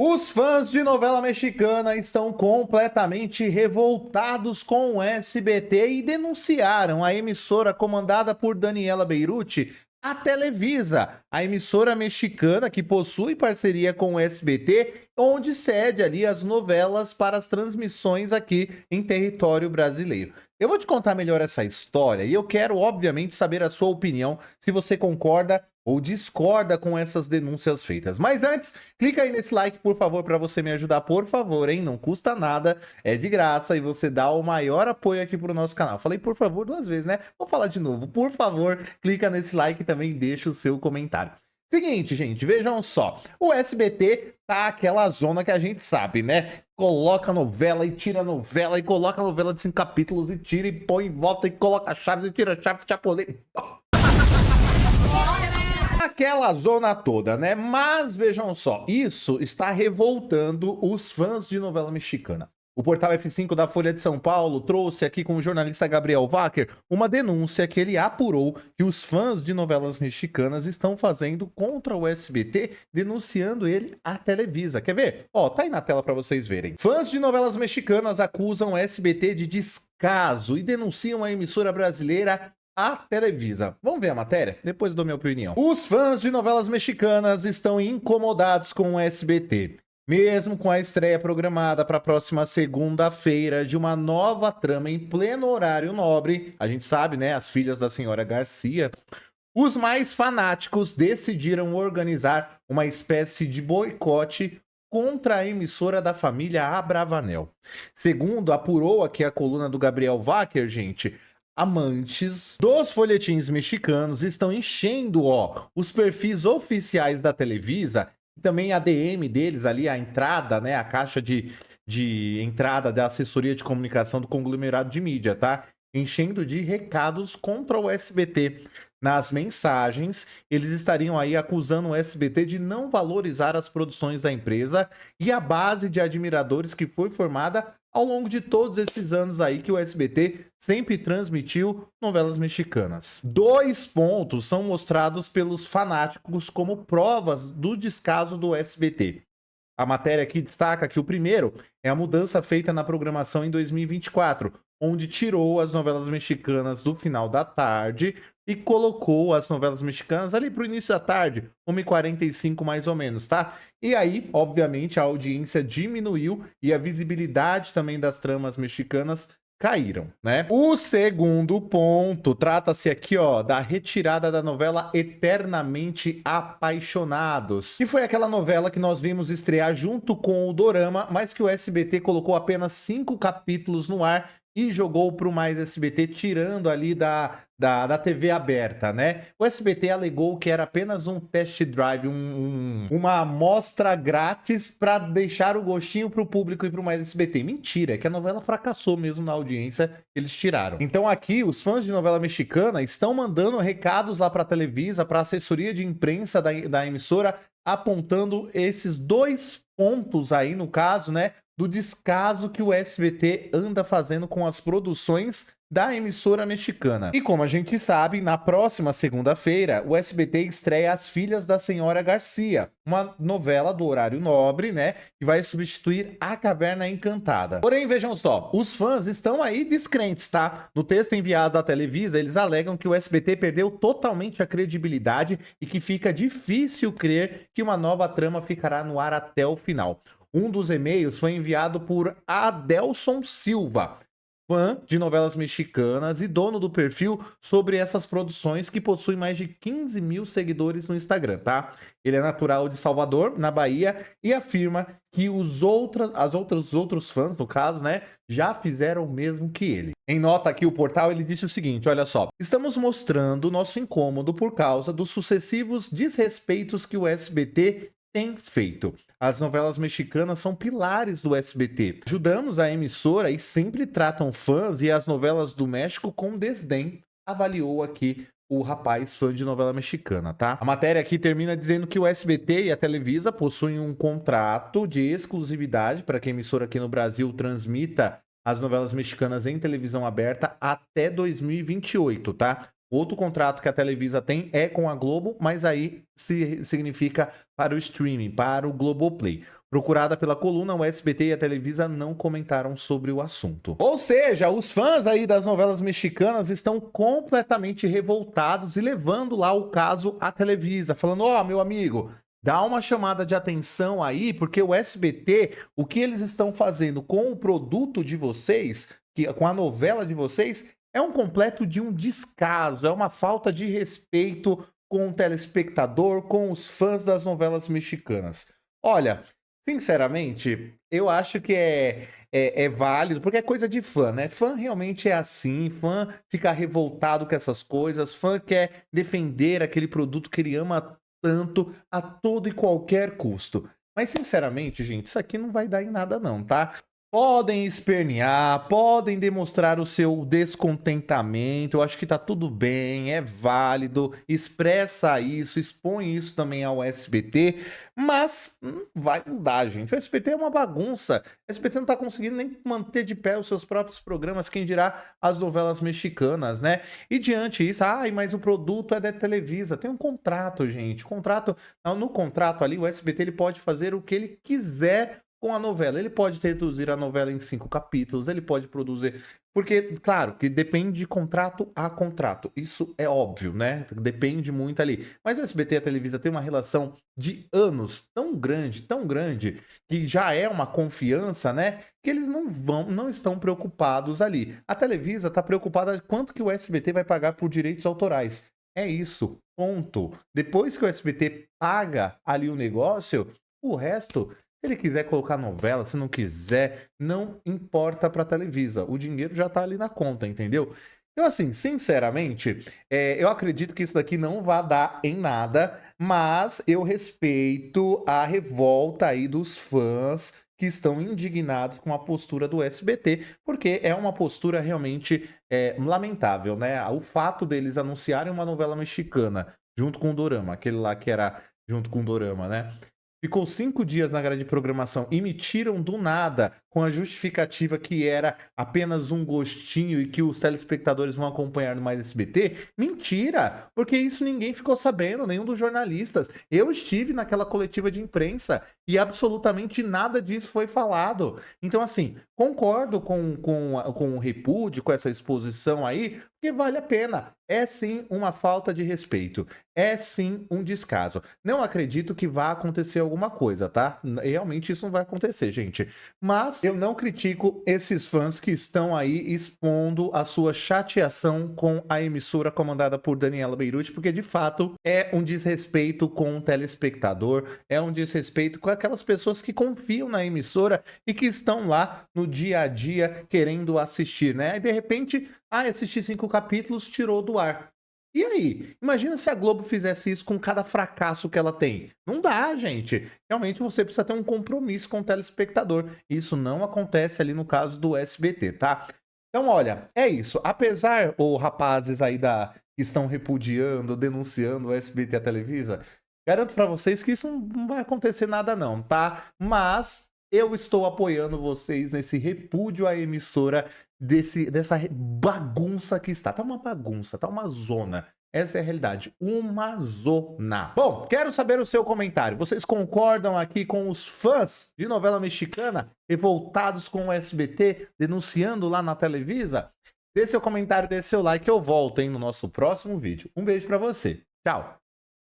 Os fãs de novela mexicana estão completamente revoltados com o SBT e denunciaram a emissora comandada por Daniela Beirute, a Televisa, a emissora mexicana que possui parceria com o SBT, onde cede ali as novelas para as transmissões aqui em território brasileiro. Eu vou te contar melhor essa história e eu quero, obviamente, saber a sua opinião, se você concorda ou discorda com essas denúncias feitas. Mas antes, clica aí nesse like, por favor, para você me ajudar, por favor, hein? Não custa nada, é de graça e você dá o maior apoio aqui pro nosso canal. Falei por favor 2 vezes, né? Vou falar de novo. Por favor, clica nesse like e também deixa o seu comentário. Seguinte, gente, vejam só. O SBT tá aquela zona que a gente sabe, né? Coloca novela e tira novela e coloca novela de 5 capítulos e tira e põe, volta e coloca chaves e tira chaves, chapolê. Aquela zona toda, né? Mas vejam só, isso está revoltando os fãs de novela mexicana. O portal F5 da Folha de São Paulo trouxe aqui com o jornalista Gabriel Wacker uma denúncia que ele apurou que os fãs de novelas mexicanas estão fazendo contra o SBT, denunciando ele à Televisa. Quer ver? Ó, tá aí na tela para vocês verem. Fãs de novelas mexicanas acusam o SBT de descaso e denunciam a emissora brasileira a Televisa. Vamos ver a matéria? Depois dou minha opinião. Os fãs de novelas mexicanas estão incomodados com o SBT. Mesmo com a estreia programada para a próxima segunda-feira de uma nova trama em pleno horário nobre, a gente sabe, né? As filhas da senhora Garcia. Os mais fanáticos decidiram organizar uma espécie de boicote contra a emissora da família Abravanel. Segundo apurou aqui a coluna do Gabriel Wacker, gente, amantes dos folhetins mexicanos estão enchendo, os perfis oficiais da Televisa e também a DM deles ali, a entrada, né, a caixa de entrada da assessoria de comunicação do conglomerado de mídia, tá? Enchendo de recados contra o SBT. Nas mensagens, eles estariam aí acusando o SBT de não valorizar as produções da empresa e a base de admiradores que foi formada ao longo de todos esses anos aí que o SBT sempre transmitiu novelas mexicanas. 2 pontos são mostrados pelos fanáticos como provas do descaso do SBT. A matéria aqui destaca que o primeiro é a mudança feita na programação em 2024, onde tirou as novelas mexicanas do final da tarde e colocou as novelas mexicanas ali para o início da tarde, 1h45 mais ou menos, tá? E aí, obviamente, a audiência diminuiu e a visibilidade também das tramas mexicanas caíram, né? O segundo ponto trata-se aqui, da retirada da novela Eternamente Apaixonados, que foi aquela novela que nós vimos estrear junto com o Dorama, mas que o SBT colocou apenas 5 capítulos no ar e jogou para o Mais SBT, tirando ali da TV aberta, né? O SBT alegou que era apenas um test drive, uma amostra grátis para deixar o gostinho para o público e para o Mais SBT. Mentira, é que a novela fracassou mesmo na audiência, eles tiraram. Então aqui, os fãs de novela mexicana estão mandando recados lá para a Televisa, para a assessoria de imprensa da emissora, apontando esses 2 pontos aí, no caso, né? Do descaso que o SBT anda fazendo com as produções da emissora mexicana. E como a gente sabe, na próxima segunda-feira, o SBT estreia As Filhas da Senhora Garcia, uma novela do horário nobre, né, que vai substituir A Caverna Encantada. Porém, vejam só, os fãs estão aí descrentes, tá? No texto enviado à Televisa, eles alegam que o SBT perdeu totalmente a credibilidade e que fica difícil crer que uma nova trama ficará no ar até o final. Um dos e-mails foi enviado por Adelson Silva, fã de novelas mexicanas e dono do perfil sobre essas produções, que possui mais de 15 mil seguidores no Instagram, tá? Ele é natural de Salvador, na Bahia, e afirma que os outros fãs, no caso, né, já fizeram o mesmo que ele. Em nota aqui, o portal, ele disse o seguinte, olha só: estamos mostrando nosso incômodo por causa dos sucessivos desrespeitos que o SBT tem feito. As novelas mexicanas são pilares do SBT. Ajudamos a emissora e sempre tratam fãs e as novelas do México com desdém, avaliou aqui o rapaz fã de novela mexicana, tá? A matéria aqui termina dizendo que o SBT e a Televisa possuem um contrato de exclusividade para que a emissora aqui no Brasil transmita as novelas mexicanas em televisão aberta até 2028, tá? Outro contrato que a Televisa tem é com a Globo, mas aí significa para o streaming, para o Globoplay. Procurada pela coluna, o SBT e a Televisa não comentaram sobre o assunto. Ou seja, os fãs aí das novelas mexicanas estão completamente revoltados e levando lá o caso à Televisa, falando: ó, meu amigo, dá uma chamada de atenção aí, porque o SBT, o que eles estão fazendo com o produto de vocês, com a novela de vocês, é um completo de um descaso, é uma falta de respeito com o telespectador, com os fãs das novelas mexicanas. Olha, sinceramente, eu acho que é válido, porque é coisa de fã, né? Fã realmente é assim, fã fica revoltado com essas coisas, fã quer defender aquele produto que ele ama tanto a todo e qualquer custo. Mas, sinceramente, gente, isso aqui não vai dar em nada não, tá? Podem espernear, podem demonstrar o seu descontentamento, eu acho que tá tudo bem, é válido, expressa isso, expõe isso também ao SBT, mas vai mudar, gente. O SBT é uma bagunça, o SBT não tá conseguindo nem manter de pé os seus próprios programas, quem dirá as novelas mexicanas, né? E diante disso, mas o produto é da Televisa, tem um contrato, gente, no contrato ali, o SBT ele pode fazer o que ele quiser com a novela. Ele pode reduzir a novela em 5 capítulos, ele pode produzir. Porque, claro, que depende de contrato a contrato. Isso é óbvio, né? Depende muito ali. Mas o SBT e a Televisa têm uma relação de anos tão grande, que já é uma confiança, né? Que eles não estão preocupados ali. A Televisa está preocupada quanto que o SBT vai pagar por direitos autorais. É isso, ponto. Depois que o SBT paga ali o negócio, o resto, se ele quiser colocar novela, se não quiser, não importa pra Televisa. O dinheiro já tá ali na conta, entendeu? Então, assim, sinceramente, eu acredito que isso daqui não vai dar em nada, mas eu respeito a revolta aí dos fãs que estão indignados com a postura do SBT, porque é uma postura realmente lamentável, né? O fato deles anunciarem uma novela mexicana junto com o Dorama, aquele lá que era junto com o Dorama, né? Ficou 5 dias na grade de programação e me tiram do nada com a justificativa que era apenas um gostinho e que os telespectadores vão acompanhar no Mais SBT. Mentira! Porque isso ninguém ficou sabendo, nenhum dos jornalistas. Eu estive naquela coletiva de imprensa e absolutamente nada disso foi falado. Então, assim, concordo com o repúdio, com essa exposição aí, porque vale a pena. É sim uma falta de respeito. É sim um descaso. Não acredito que vá acontecer alguma coisa, tá? Realmente isso não vai acontecer, gente. Mas eu não critico esses fãs que estão aí expondo a sua chateação com a emissora comandada por Daniela Beirute, porque de fato é um desrespeito com o telespectador, é um desrespeito com aquelas pessoas que confiam na emissora e que estão lá no dia a dia querendo assistir, né? E de repente, assisti 5 capítulos, tirou do ar. E aí? Imagina se a Globo fizesse isso com cada fracasso que ela tem. Não dá, gente. Realmente você precisa ter um compromisso com o telespectador. Isso não acontece ali no caso do SBT, tá? Então, olha, é isso. Apesar, rapazes aí que estão repudiando, denunciando o SBT e a Televisa, garanto pra vocês que isso não vai acontecer nada não, tá? Mas eu estou apoiando vocês nesse repúdio à emissora dessa bagunça que está. Tá uma bagunça, tá uma zona. Essa é a realidade, uma zona. Bom, quero saber o seu comentário. Vocês concordam aqui com os fãs de novela mexicana revoltados com o SBT, denunciando lá na Televisa? Dê seu comentário, dê seu like, eu volto, hein, no nosso próximo vídeo. Um beijo pra você. Tchau.